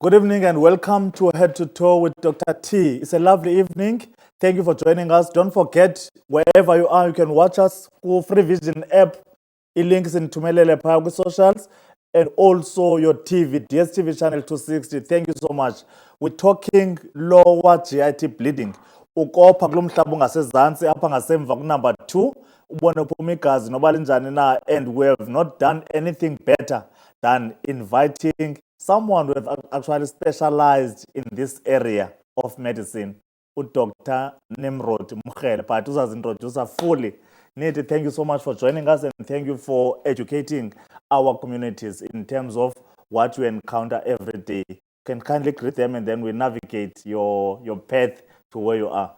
Good evening and welcome to Head to Toe with Dr. T. It's a lovely evening. Thank you for joining us. Don't forget, wherever you are, you can watch us through Free Vision app. Links in Tumelele Pagu socials and also your TV, DSTV channel 260. Thank you so much. We're talking lower GIT bleeding. Ukopha kulo mhlaba ungasezantsi apha ngasemva number 2 ubone uphuma igazi noba linjani na, and we have not done anything better than inviting someone who have actually specialized in this area of medicine, Dr. Nimrod Mukhele. But uzazintroduce fully. Niti, thank you so much for joining us and thank you for educating our communities in terms of what you encounter every day. You can kindly greet them and then we navigate your path to where you are.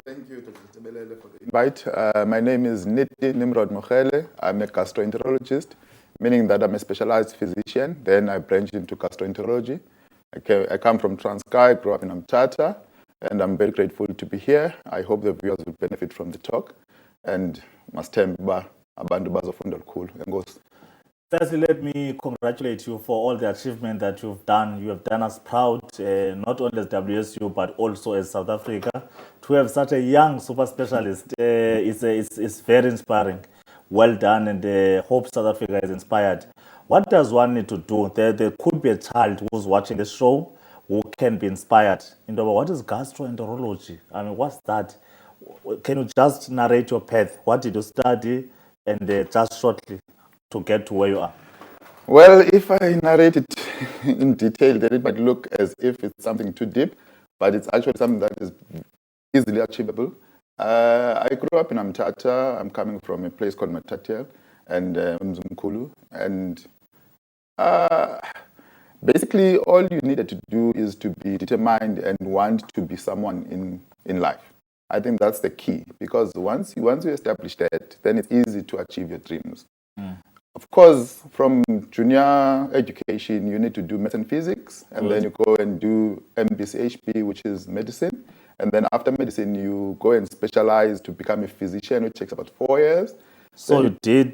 Thank you, Dr. Tebelele, for the invite. My name is Niti Nimrod Mukhele. I'm a gastroenterologist, meaning that I'm a specialized physician. Then I branched into gastroenterology. I come from Transkei, grew up in Mthatha, and I'm very grateful to be here. I hope the viewers will benefit from the talk. And mastemba abantu bazofunda lukhulu. Enkosi. Firstly, let me congratulate you for all the achievement that you've done. You have done us proud, not only as WSU, but also as South Africa. To have such a young super specialist is very inspiring. Well done, and hope South Africa is inspired. What does one need to do? There could be a child who's watching this show who can be inspired. What is gastroenterology? I mean, what's that? Can you just narrate your path? What did you study? And just shortly to get to where you are. Well, if I narrate it in detail, then it might look as if it's something too deep, but it's actually something that is easily achievable. I grew up in Mthatha. I'm coming from a place called Matatiel and Mzumkulu. And basically, all you needed to do is to be determined and want to be someone in life. I think that's the key, because once you establish that, then it's easy to achieve your dreams. Of course, from junior education, you need to do math and physics, and then you go and do MBCHP, which is medicine. And then after medicine, you go and specialize to become a physician, which takes about 4 years. So you did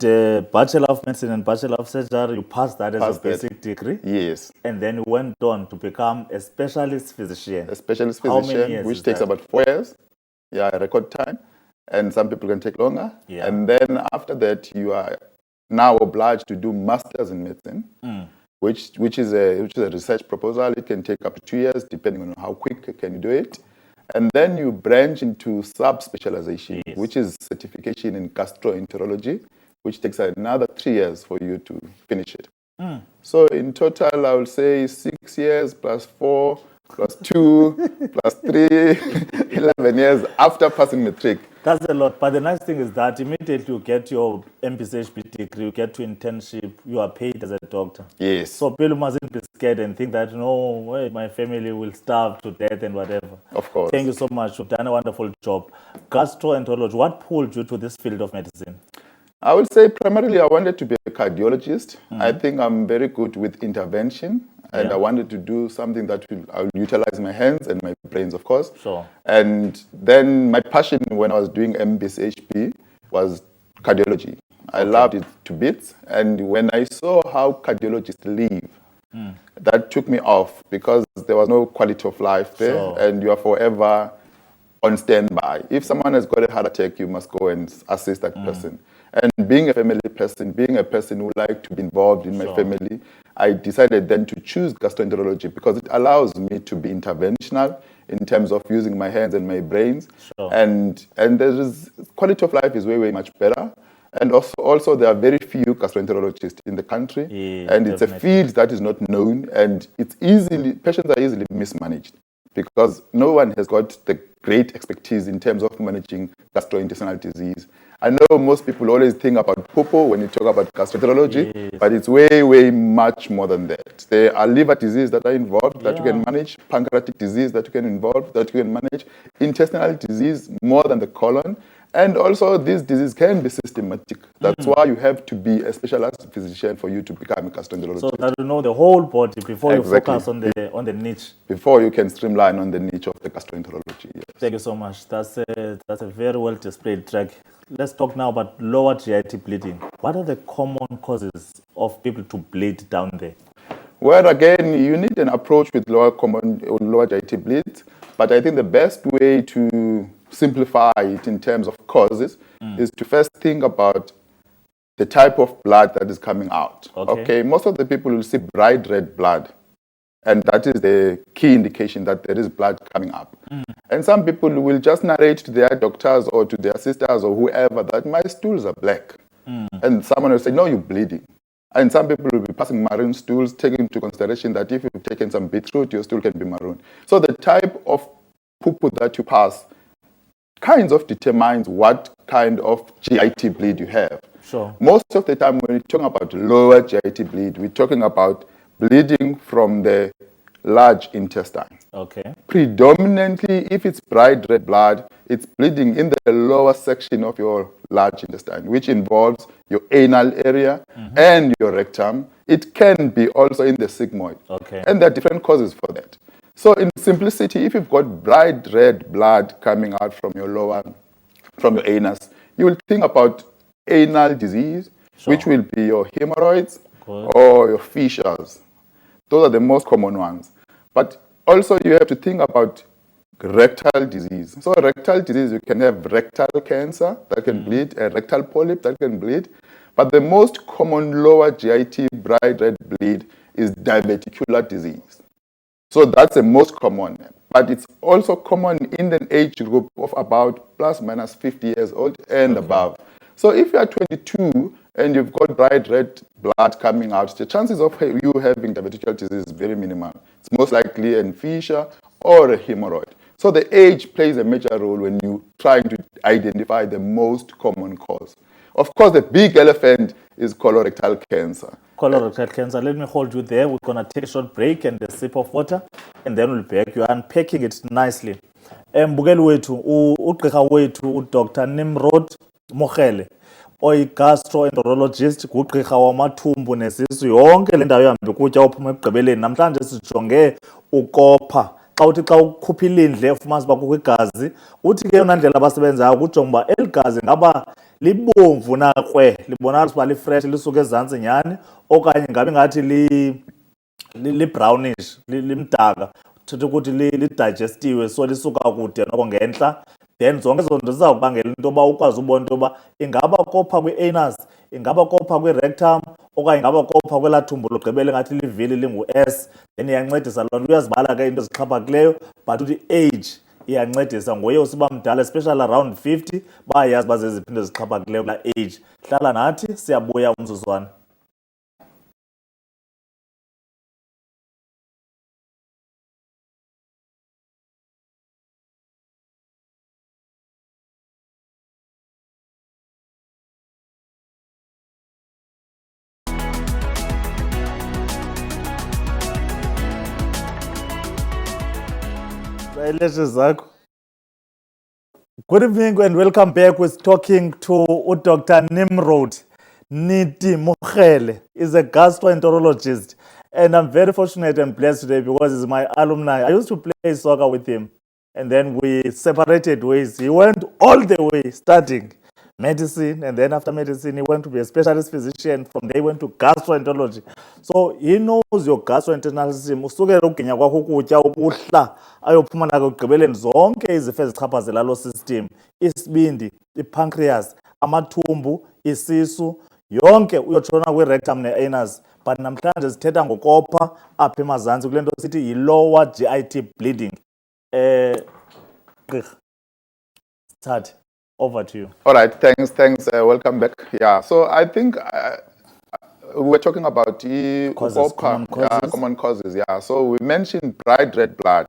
Bachelor of Medicine and Bachelor of Surgery. You passed that as a basic degree? Yes. And then you went on to become a specialist physician. A specialist physician, which takes about 4 years. Yeah, record time. And some people can take longer. Yeah. And then after that, you are now obliged to do masters in medicine, which is a research proposal. It can take up to 2 years, depending on how quick can you do it. And then you branch into sub-specialization, which is certification in gastroenterology, which takes another 3 years for you to finish it. So in total, I will say 6 years plus 4 plus 2 plus 3, 11 years after passing matric. That's a lot. But the nice thing is that immediately you get your MPCHP degree, you get to internship, you are paid as a doctor. Yes. So people mustn't be scared and think that, no, my family will starve to death and whatever. Of course. Thank you so much. You've done a wonderful job. Gastroenterology, what pulled you to this field of medicine? I would say primarily I wanted to be a cardiologist. I think I'm very good with intervention. And I wanted to do something that I'll utilize my hands and my brains, of course. Sure. And then my passion when I was doing MBCHP was cardiology. I loved it to bits. And when I saw how cardiologists live, that took me off, because there was no quality of life there. Sure. And you are forever on standby. If someone has got a heart attack, you must go and assist that person. And being a family person, being a person who liked to be involved in my family, I decided then to choose gastroenterology because it allows me to be interventional in terms of using my hands and my brains. Sure. And there is quality of life is way, way much better. And also there are very few gastroenterologists in the country. And it's a field that is not known, and patients are easily mismanaged, because no one has got the great expertise in terms of managing gastrointestinal disease. I know most people always think about popo when you talk about gastroenterology, but it's way, way much more than that. There are liver disease that are involved that you can manage, pancreatic disease that you can manage, intestinal disease more than the colon. And also, this disease can be systematic. That's why you have to be a specialized physician for you to become a gastroenterologist. So that you know the whole body before you focus on the niche. Before you can streamline on the niche of the gastroenterology. Yes. Thank you so much. That's a very well displayed track. Let's talk now about lower GIT bleeding. What are the common causes of people to bleed down there? Where again, you need an approach with lower common or lower GIT bleeds, but I think the best way to simplify it in terms of causes is to first think about the type of blood that is coming out. Okay. Most of the people will see bright red blood, and that is the key indication that there is blood coming up. And some people will just narrate to their doctors or to their sisters or whoever that my stools are black. And someone will say, no, you're bleeding. And some people will be passing maroon stools, taking into consideration that if you've taken some beetroot, your stool can be maroon. So the type of poo-poo that you pass kinds of determines what kind of GIT bleed you have. Sure. Most of the time when we're talking about lower GIT bleed, we're talking about bleeding from the large intestine. Okay. Predominantly, if it's bright red blood, it's bleeding in the lower section of your large intestine, which involves your anal area and your rectum. It can be also in the sigmoid. Okay. And there are different causes for that. So in simplicity, if you've got bright red blood coming out from your anus, you will think about anal disease, which will be your hemorrhoids or your fissures. Those are the most common ones. But also you have to think about rectal disease. So rectal disease, you can have rectal cancer that can bleed, a rectal polyp that can bleed. But the most common lower GIT bright red bleed is diverticular disease. So that's the most common. But it's also common in the age group of about plus minus 50 years old and above. So if you are 22 and you've got bright red blood coming out, the chances of you having diverticular disease is very minimal. It's most likely a fissure or a hemorrhoid. So the age plays a major role when you're trying to identify the most common cause. Of course, the big elephant is colorectal cancer. Colorectal cancer. Let me hold you there. We're going to take a short break and a sip of water, and then we'll be back. You're unpacking it nicely. Mbukeli wethu, ugqirha wethu, Dr. Nimrod Mokhele, oyi-gastroenterologist, ngugqirha wamathumbu nesisu, yonke le ndawo ihambe ukutya ophuma ekugqibeleni. Namhlanje sijonge ukopha. Xa uthi xa ukhupha ilindle ufumanisa uba kukho igazi, uthi ke yona ndlela abasebenzayo kujonga uba eli gazi ngaba libomvu nakrwe, libonakala uba lifresh, lisuka ezantsi nyhani, okanye ngabe ngathi li-brownish, limdaka, thetha ukuthi lidigestiwe, so lisuka kude noko ngentla. Then zonke ezo nto zizawubangela into yoba ukwazi ubona into yoba ingaba kopha kwi-anus, ingaba kopha kwi-rectum, okanye ingaba kopha kwelaa thumbu lugqibele ngathi livili lingu-S. Then iyancedisa loo nto, uyazibala ke into ezixhaphakileyo, but uthi age iyancedisa. Ngoye usiba mdala, especially around 50, bayayazi uba zeziphi into ezixhaphakileyo kulaa age. Hlala nathi, siyabuya umzuzwana. Good evening and welcome back. We're talking to Dr. Nimrod Mokhele. He's a gastroenterologist, and I'm very fortunate and blessed today because he's my alumni. I used to play soccer with him, and then we separated ways. He went all the way studying medicine, and then after medicine he went to be a specialist physician. From there he went to gastroenterology. So he knows your gastrointestinal system. Usukela ukugenya kwakho ukutya ukuhla ayophuma nako ekugqibeleni zonke izifo ezichaphazela lo system, isibindi, ipancreas, amathumbu, isisu, yonke uyotshona kwi-rectum ne-anus. But namhlanje sithetha ngokopha apha emazantsi kule nto sithi yi-lower GIT bleeding. Start. Over to you. All right, thanks. Welcome back. Yeah, so I think we were talking about common causes. Yeah, so we mentioned bright red blood.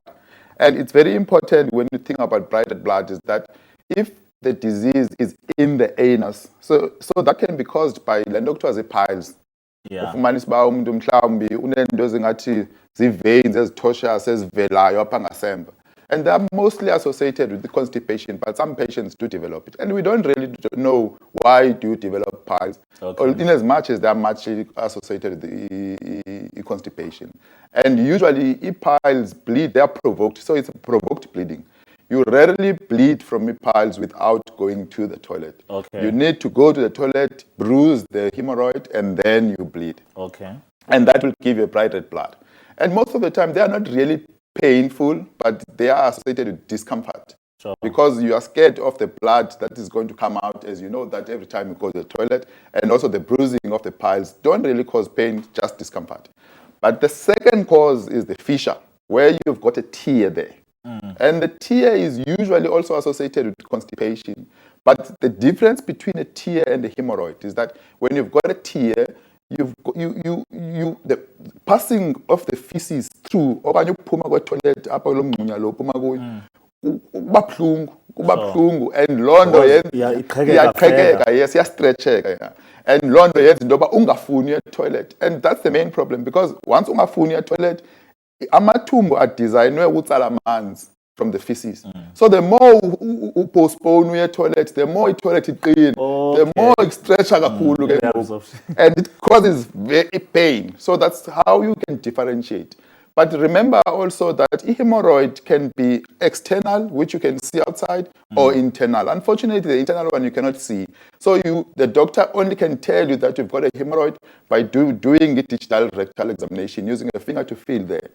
And it's very important when you think about bright red blood is that if the disease is in the anus, so that can be caused by lendoctors piles. Yeah. Ufumanisa uba umuntu mhlawumbi unento ezingathi zi-veins ezithosha sezivelayo apha ngasemva. And they're mostly associated with the constipation, but some patients do develop it. And we don't really know why do you develop piles, in as much as they're much associated with the constipation. And usually, if piles bleed, they're provoked. So it's a provoked bleeding. You rarely bleed from piles without going to the toilet. Okay. You need to go to the toilet, bruise the hemorrhoid, and then you bleed. Okay. and that will give you a bright red blood. And most of the time, they are not really painful, but they are associated with discomfort. Sure. Because you are scared of the blood that is going to come out, as you know, that every time you go to the toilet, and also the bruising of the piles don't really cause pain, just discomfort. But the second cause is the fissure, where you've got a tear there. And the tear is usually also associated with constipation. But the difference between a tear and a hemorrhoid is that when you've got a tear, the passing of the feces through okanye ukuphuma kwe-toilet apha kulo mngxunya lo uphuma kuyo kuba buhlungu and loo nto iyaqhekeka, yes, iyastretcheka, yeah. And loo nto yenza into yoba ungafuni toilet, and that's the main problem, because once ungafuni toilet, amathumbu adesignwe ukutsala amanzi from the feces. So the more you postpone your toilet, the more toilet iqina, the more stretch kakhulu ke ngoku, and it causes very pain. So that's how you can differentiate. But remember also that hemorrhoid can be external, which you can see outside, or internal. Unfortunately, the internal one you cannot see. So the doctor only can tell you that you've got a hemorrhoid by doing a digital rectal examination, using a finger to feel there.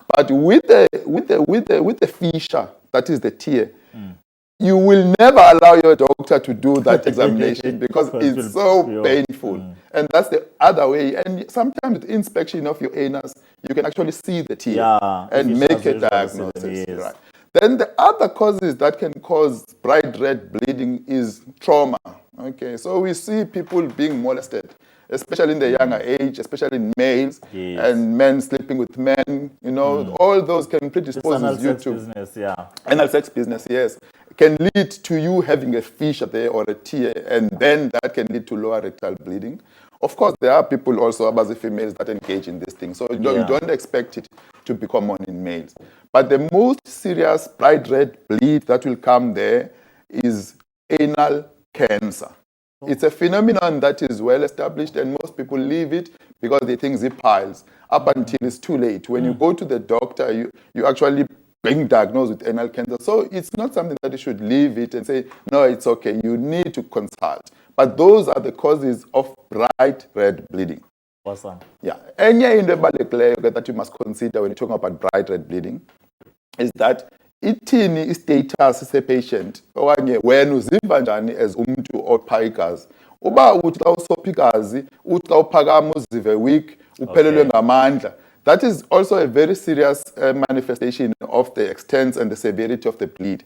But with the fissure, that is the tear, you will never allow your doctor to do that examination because it's so painful. And that's the other way. And sometimes with inspection of your anus, you can actually see the tear and make a diagnosis. Yes. Right. Then the other causes that can cause bright red bleeding is trauma. Okay, so we see people being molested, especially in the younger age, especially in males, and men sleeping with men, you know, all those can predispose you to business, anal sex business, yes, can lead to you having a fissure there or a tear, and then that can lead to lower rectal bleeding. Of course, there are people also, as females, that engage in this thing, so you don't expect it to be common in males. But the most serious bright red bleed that will come there is anal cancer. It's a phenomenon that is well established, and most people leave it because they think zip piles up until it's too late. When you go to the doctor, you actually being diagnosed with anal cancer. So it's not something that you should leave it and say, no, it's okay. You need to consult. But those are the causes of bright red bleeding. Awesome. Yeah. Enye into ebalulekileyo that you must consider when you're talking about bright red bleeding is that ithini i-status se-patient okanye wena uziva njani as umuntu opha igazi. Uba uthi xa usopha igazi, uthi xa uphakama uzive weak, uphelelwe ngamandla. That is also a very serious manifestation of the extent and the severity of the bleed.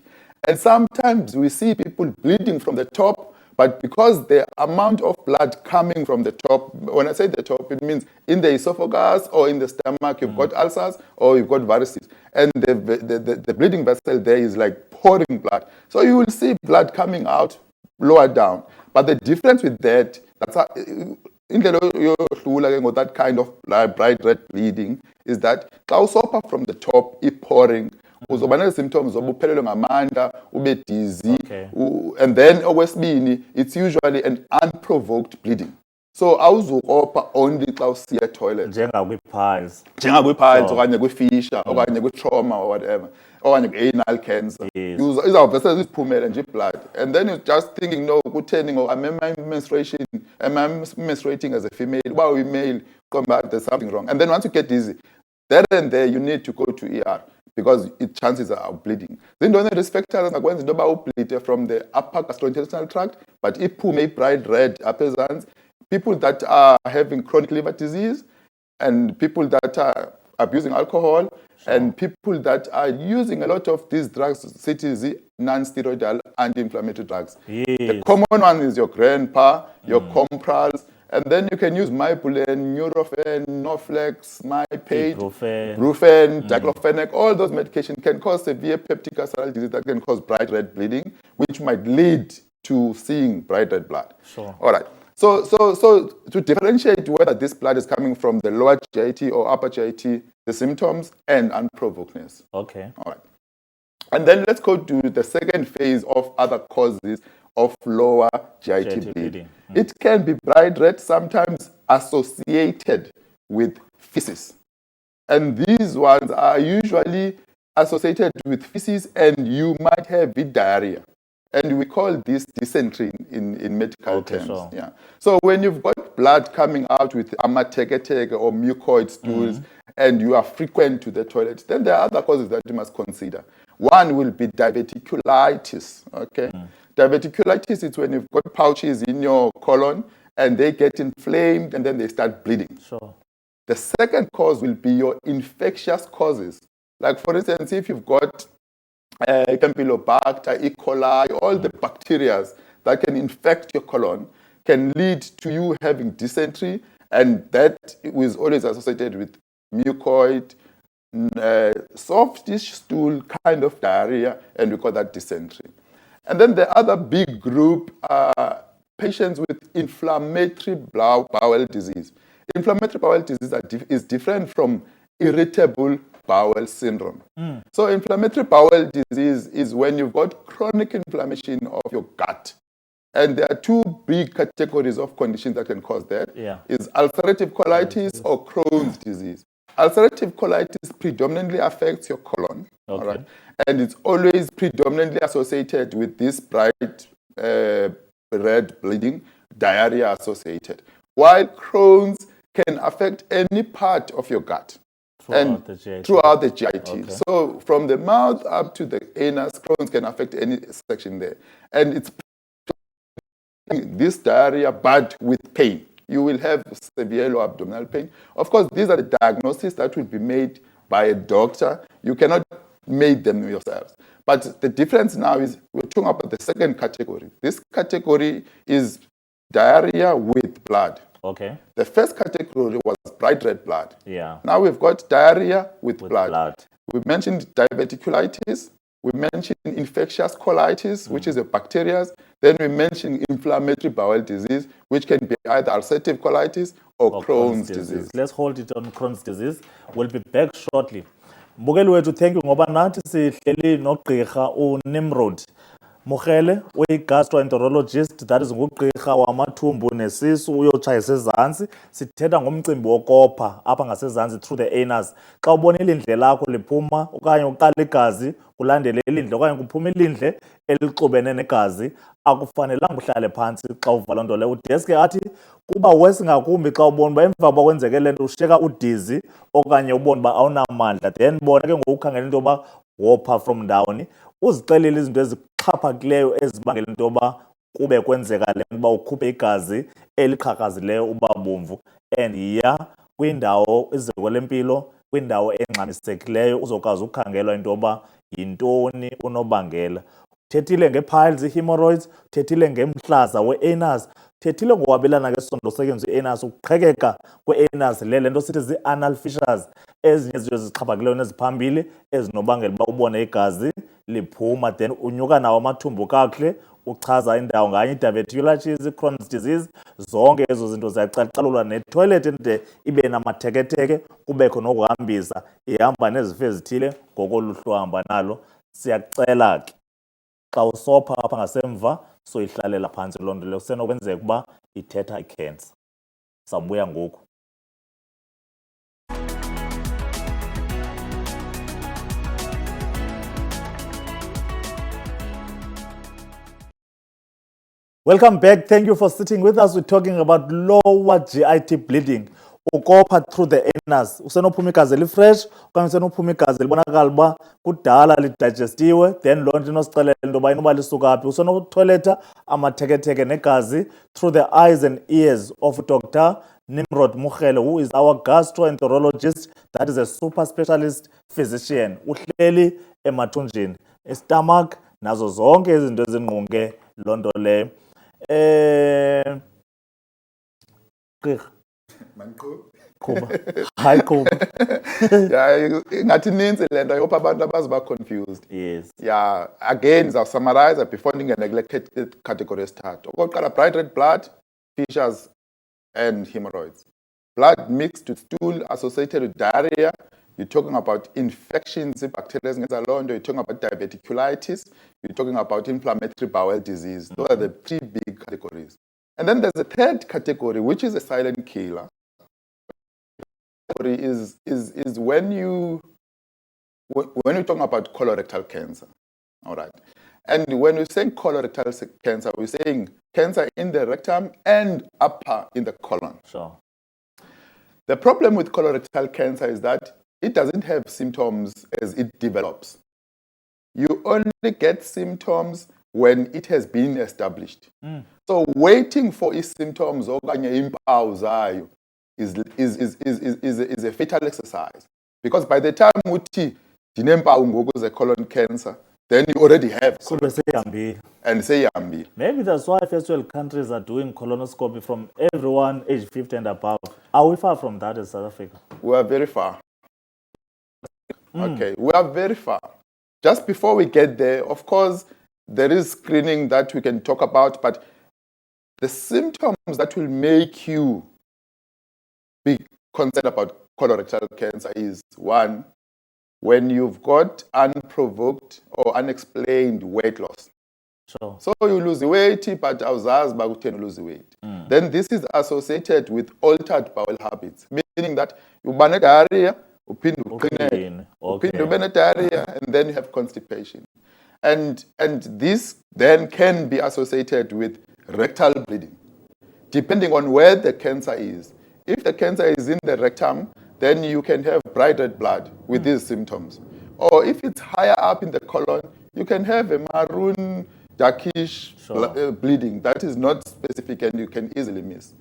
And sometimes we see people bleeding from the top, but because the amount of blood coming from the top, when I say the top, it means in the esophagus or in the stomach, you've got ulcers or you've got varices. And the bleeding vessel there is like pouring blood. So you will see blood coming out lower down. But the difference with that, that's how, in that kind of bright red bleeding, is that from the top, it pouring. Uzoba symptoms of uphelelwe ngamandla, ube dizzy, and then okwesibini, it's usually an unprovoked bleeding. So awuzukopha only xa usiya toilet. Njengakwi-piles. Njengakwi-piles okanye kwi-fissure okanye kwi-trauma or whatever, okanye kwi-anal cancer. Izawuvese ziphumele nje blood, and then you're just thinking, no, kutheni ngoku am I menstruating as a female? Uba uyi-male, there's something wrong. And then once you get dizzy, there and there you need to go to ER. Because chances are bleeding. Then don't risk factors are going to bleed from the upper gastrointestinal tract, but iphume bright red appearance. People that are having chronic liver disease, and people that are abusing alcohol, and people that are using a lot of these drugs, CTZ, non-steroidal anti-inflammatory drugs. The common one is your grandpa, your Comprals, and then you can use Mybulen, Nurofen, Norflex, Mypate, Brufen, Diclofenac. All those medications can cause severe peptic ulcer disease that can cause bright red bleeding, which might lead to seeing bright red blood. Sure. All right. So to differentiate whether this blood is coming from the lower GIT or upper GIT, the symptoms and unprovokedness. Okay. All right. And then let's go to the second phase of other causes of lower GIT bleeding. It can be bright red, sometimes associated with feces. And these ones are usually associated with feces, and you might have diarrhea. And we call this dysentery in medical Okay, terms. sure. Yeah. So when you've got blood coming out with amateketeke or mucoid stools, and you are frequent to the toilet, then there are other causes that you must consider. One will be diverticulitis. Okay. Diverticulitis is when you've got pouches in your colon and they get inflamed and then they start bleeding. Sure. The second cause will be your infectious causes. Like, for instance, if you've got Campylobacter, E. coli, all the bacteria that can infect your colon can lead to you having dysentery, and that is always associated with mucoid, softish stool kind of diarrhea, and we call that dysentery. And then the other big group are patients with inflammatory bowel disease. Inflammatory bowel disease is different from irritable bowel syndrome. So inflammatory bowel disease is when you've got chronic inflammation of your gut. And there are two big categories of conditions that can cause that. Yeah. Is ulcerative colitis or Crohn's disease. Ulcerative colitis predominantly affects your colon. Okay. All right? And it's always predominantly associated with this bright red bleeding, diarrhea associated. While Crohn's can affect any part of your gut. Throughout the GIT. Throughout the GIT. Okay. So from the mouth up to the anus, Crohn's can affect any section there. And it's this diarrhea, but with pain. You will have severe lower abdominal pain. Of course, these are the diagnoses that will be made by a doctor. You cannot make them yourselves. But the difference now is we're talking about the second category. This category is diarrhea with blood. Okay. The first category was bright red blood. Yeah. Now we've got diarrhea with blood. blood. We mentioned diverticulitis. We mentioned infectious colitis, which is a bacteria. Then we mentioned inflammatory bowel disease, which can be either ulcerative colitis or Crohn's disease. Let's hold it on Crohn's disease. We'll be back shortly. Mbukeli wethu, thank you ngoba nathi sihleli nogqirha uNimrod Mugele, uyi-gastroenterologist, that is ngugqirha wamathumbu nesisu uyotshayisa ezantsi. Sithetha ngomcimbi wokopha apha ngasezantsi through the anus. Xa ubona ilindle lakho liphuma okanye uqala igazi kulandele ilindle okanye kuphuma ilindle elixubene negazi, akufanelanga uhlale phantsi xa uva loo nto leyo. Udeske athi kuba wesi ngakumbi xa ubona uba emva koba kwenzeke le nto ushiyeka udizi okanye ubone uba awunamandla, then bona ke ngoku ukhangela into yoba wopha from ndawoni, uzixelele izinto ezixhaphakileyo ezibangela into yoba kube kwenzeka le nto uba ukhuphe igazi eliqhakazileyo uba bomvu, and yiya kwindawo iziko lempilo, kwindawo engxamisekileyo uzokwazi ukukhangelwa into yoba yintoni unobangela. Thethile nge-piles, i-hemorrhoids, thethile ngemhlaza we-anus, thethile ngokwabelana ngesondo sekenzi i-anus, ukuqhekeka kwe-anus, le nto sithi zii-anal fissures, ezinye izinto ezixhaphakileyo neziphambili ezinobangela uba ubone igazi liphuma, then unyuka nawo amathumbu kakuhle, uchaza indawo nganye, i-diverticulitis, i-Crohn's disease, zonke ezo zinto ziyacalucalulwa, netoilet ende ibe namatheketheke, kubekho nokuhambisa, ihamba nezifo ezithile ngokoluhlu hamba nalo. Siyakucela ke xa usopha apha ngasemva soyihlalela phantsi loo nto leyo, kusenokwenzeka ukuba ithetha ikhensa. Sabuya ngoku. Welcome back. Thank you for sitting with us. We're talking about lower GIT bleeding. Ukopha through the anus. Usenophuma igazi elifresh okanye usenophuma igazi libonakala uba kudala lidigestiwe, then loo nto inosixelela into yoba inoba lisuka phi. Usenokuthoiletha amatheketheke negazi through the eyes and ears of Dr. Nimrod Mugele, who is our gastroenterologist, that is a super specialist physician. Uhleli emathunjini, stomach, nazo zonke izinto ezingqonge loo nto leyo. Kuba hayi kuba Yeah, ngathi ninzi le nto yopha abantu abazi ba confused. yes. Yeah, again I'll summarize before ndingenele category esithathu. Okokuqala, bright red blood, fissures and hemorrhoids. Blood mixed with stool associated with diarrhea. You're talking about infections, bacteria, you're talking about diverticulitis, you're talking about inflammatory bowel disease. Those are the three big categories. And then there's a third category, which is a silent killer. Is when you're talking about colorectal cancer. All right. And when we're saying colorectal cancer, we're saying cancer in the rectum and upper in the colon. Sure. The problem with colorectal cancer is that it doesn't have symptoms as it develops. You only get symptoms when it has been established. So waiting for its symptoms okanye iimpawu zayo is a fatal exercise. Because by the time uthi ndineempawu ngoku ze-colon cancer, then you already have Kube seyihambile. and seyihambile. Maybe that's why first world countries are doing colonoscopy from everyone age 50 and above. Are we far from that in South Africa? We are very far. Okay, we are very far. Just before we get there, of course, there is screening that we can talk about, but the symptoms that will make you be concerned about colorectal cancer is, one, when you've got unprovoked or unexplained weight loss. Sure. So you lose weight, but awuzazi uba kutheni lose weight. Then this is associated with altered bowel habits, meaning that you uba diarrhea, uphinde uqineke, uphinde ube diarrhea, and then you have constipation. And this then can be associated with rectal bleeding, depending on where the cancer is. If the cancer is in the rectum, then you can have bright red blood with these symptoms. Or if it's higher up in the colon, you can have a maroon, darkish bleeding that is not specific and you can easily miss.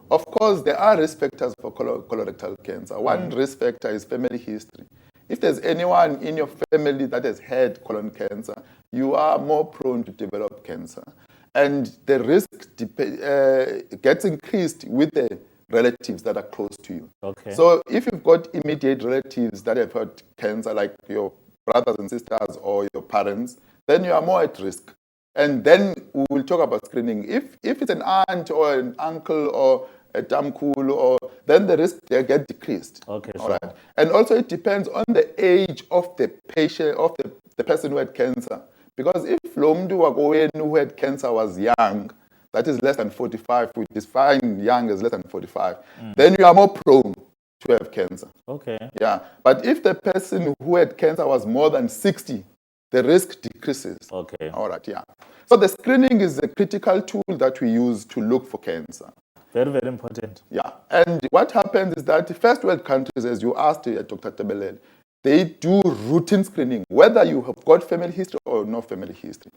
Of course, there are risk factors for colorectal cancer. One risk factor is family history. If there's anyone in your family that has had colon cancer, you are more prone to develop cancer. And the risk gets increased with the relatives that are close to you. Okay. So if you've got immediate relatives that have had cancer, like your brothers and sisters or your parents, then you are more at risk. And then we will talk about screening. If it's an aunt or an uncle or a damkul, or then the risk get decreased. Okay, all sure. right. And also it depends on the age of the patient, of the person who had cancer. Because if lo mntu wakowenu who had cancer was young, that is less than 45, we define young as less than 45, then you are more prone to have cancer. Okay. Yeah. But if the person who had cancer was more than 60, the risk decreases. Okay. All right, yeah. So the screening is a critical tool that we use to look for cancer. Very, very important. Yeah. And what happens is that the first world countries, as you asked Dr. Tebelel, they do routine screening, whether you have got family history or no family history.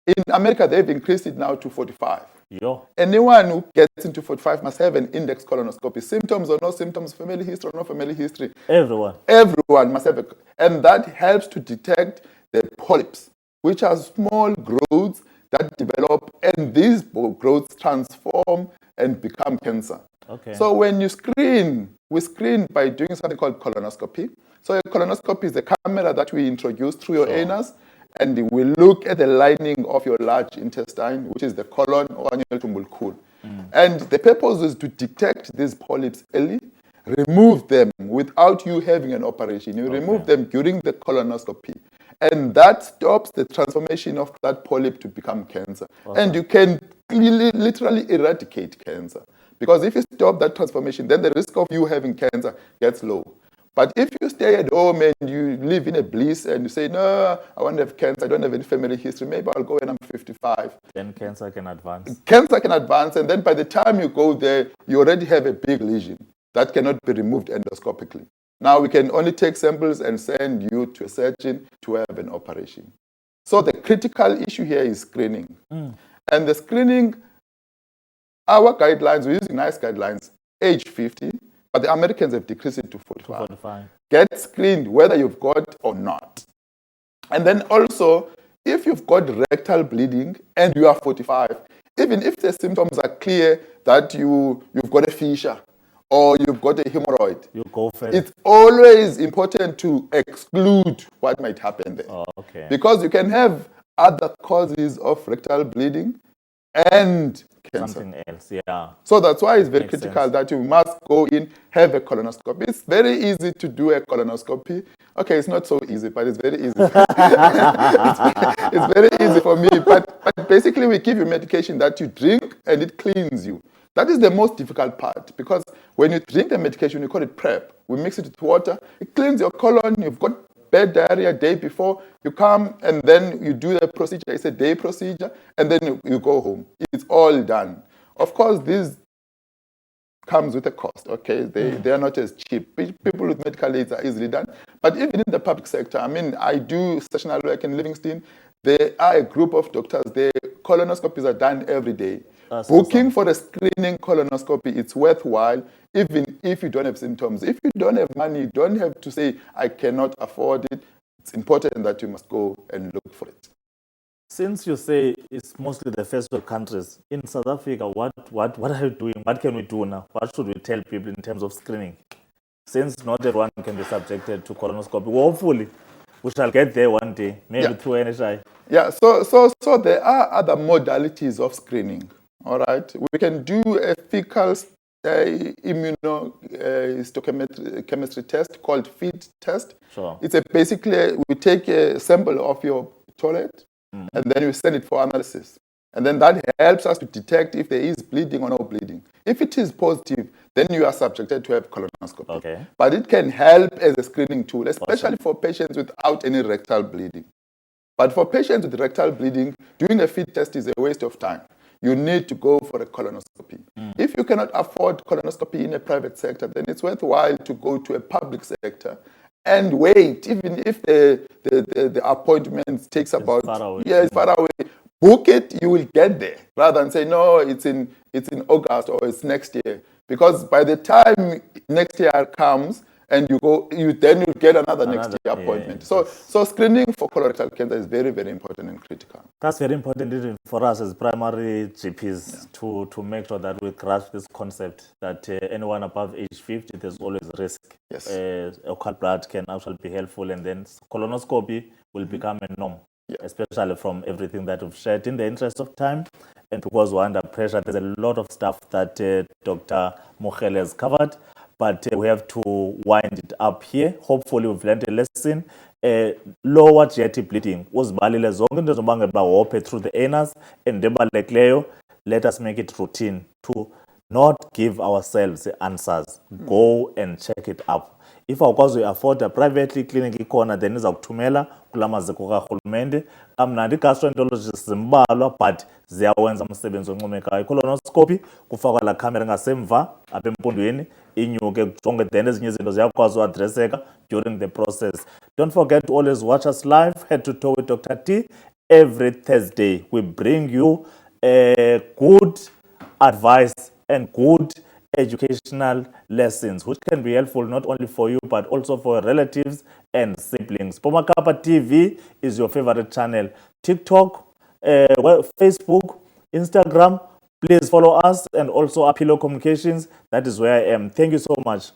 In America, they've increased it now to 45. Yo. Anyone who gets into 45 must have an index colonoscopy. Symptoms or no symptoms, family history or no family history. Everyone must have and that helps to detect the polyps, which are small growths that develop, and these growths transform and become cancer. Okay. So when you screen, we screen by doing something called colonoscopy. So a colonoscopy is a camera that we introduce through your anus, and we look at the lining of your large intestine, which is the colon or tumbul. And the purpose is to detect these polyps early, remove them without you having an operation. You remove them during the colonoscopy. And that stops the transformation of that polyp to become cancer. And you can literally eradicate cancer. Because if you stop that transformation, then the risk of you having cancer gets low. But if you stay at home and you live in a bliss and you say, no, I want to have cancer, I don't have any family history, maybe I'll go when I'm 55. Then cancer can advance. Cancer can advance, and then by the time you go there, you already have a big lesion that cannot be removed endoscopically. Now we can only take samples and send you to a surgeon to have an operation. So the critical issue here is screening. And the screening, our guidelines, we're using nice guidelines, age 50, but the Americans have decreased it to 45. Get screened whether you've got or not. And then also, if you've got rectal bleeding and you are 45, even if the symptoms are clear that you've got a fissure or you've got a hemorrhoid, you go for it. It's always important to exclude what might happen there. Because you can have other causes of rectal bleeding and cancer. Something else, yeah. So that's why it's very critical that you must go in, have a colonoscopy. It's very easy to do a colonoscopy. Okay, it's not so easy, but it's very easy. It's very easy for me. But basically, we give you medication that you drink and it cleans you. That is the most difficult part, because when you drink the medication, we call it PrEP. We mix it with water. It cleans your colon. You've got bad diarrhea day before, you come and then you do the procedure. It's a day procedure, and then you go home. It's all done. Of course, this comes with a cost, okay? They are not as cheap. People with medical aids are easily done. But even in the public sector, I mean, I do sessional work in Livingston. There are a group of doctors there. Colonoscopies are done every day. That's Booking awesome. for a screening colonoscopy, it's worthwhile, even if you don't have symptoms. If you don't have money, you don't have to say, I cannot afford it. It's important that you must go and look for it. Since you say it's mostly the first world countries, in South Africa, what are you doing? What can we do now? What should we tell people in terms of screening? Since not everyone can be subjected to colonoscopy, hopefully we shall get there one day, maybe through NHI. Yeah, so there are other modalities of screening. All right, we can do a fecal immunohistochemistry test called FIT test. Sure. It's basically we take a sample of your toilet and then we send it for analysis. And then that helps us to detect if there is bleeding or no bleeding. If it is positive, then you are subjected to have colonoscopy. Okay. But it can help as a screening tool, especially for patients without any rectal bleeding. But for patients with rectal bleeding, doing a FIT test is a waste of time. You need to go for a colonoscopy. If you cannot afford colonoscopy in a private sector, then it's worthwhile to go to a public sector and wait, even if the appointment takes about far away. Yeah, it's far away. Book it, you will get there, rather than say no, it's in August or it's next year. Because by the time next year comes and you go, then you get another next year appointment. So screening for colorectal cancer is very, very important and critical. That's very important even for us as primary GPs to make sure that we grasp this concept that anyone above age 50, there's always risk. Yes. Occult blood can actually be helpful, and then colonoscopy will become a norm, especially from everything that we've shared. In the interest of time, and because we're under pressure, there's a lot of stuff that Dr. Mokhele has covered. But we have to wind it up here. Hopefully we've learned a lesson. Lower GI bleeding uzibalile zonke into ezobangela uba wophe through the anus, and ebalulekileyo, let us make it routine to not give ourselves answers. Go and check it up. If awukwazi uyi-afforda privately, clinic ikhona, then iza kuthumela kula maziko karhulumente. Kamnandi i-gastroenterologists zimbalwa, but ziyawenza umsebenzi oncomekayo. I-colonoscopy kufakwa la camera ngasemva apha empundweni, inyuke kujonge, then ezinye izinto ziyakwazi uadreseka during the process. Don't forget to always watch us live, Head to Toe with Dr. T. Every Thursday, we bring you good advice and good educational lessons, which can be helpful not only for you, but also for your relatives and siblings. Pomakapa TV is your favorite channel. TikTok, Facebook, Instagram. Please follow us, and also Apilo Communications. That is where I am. Thank you so much.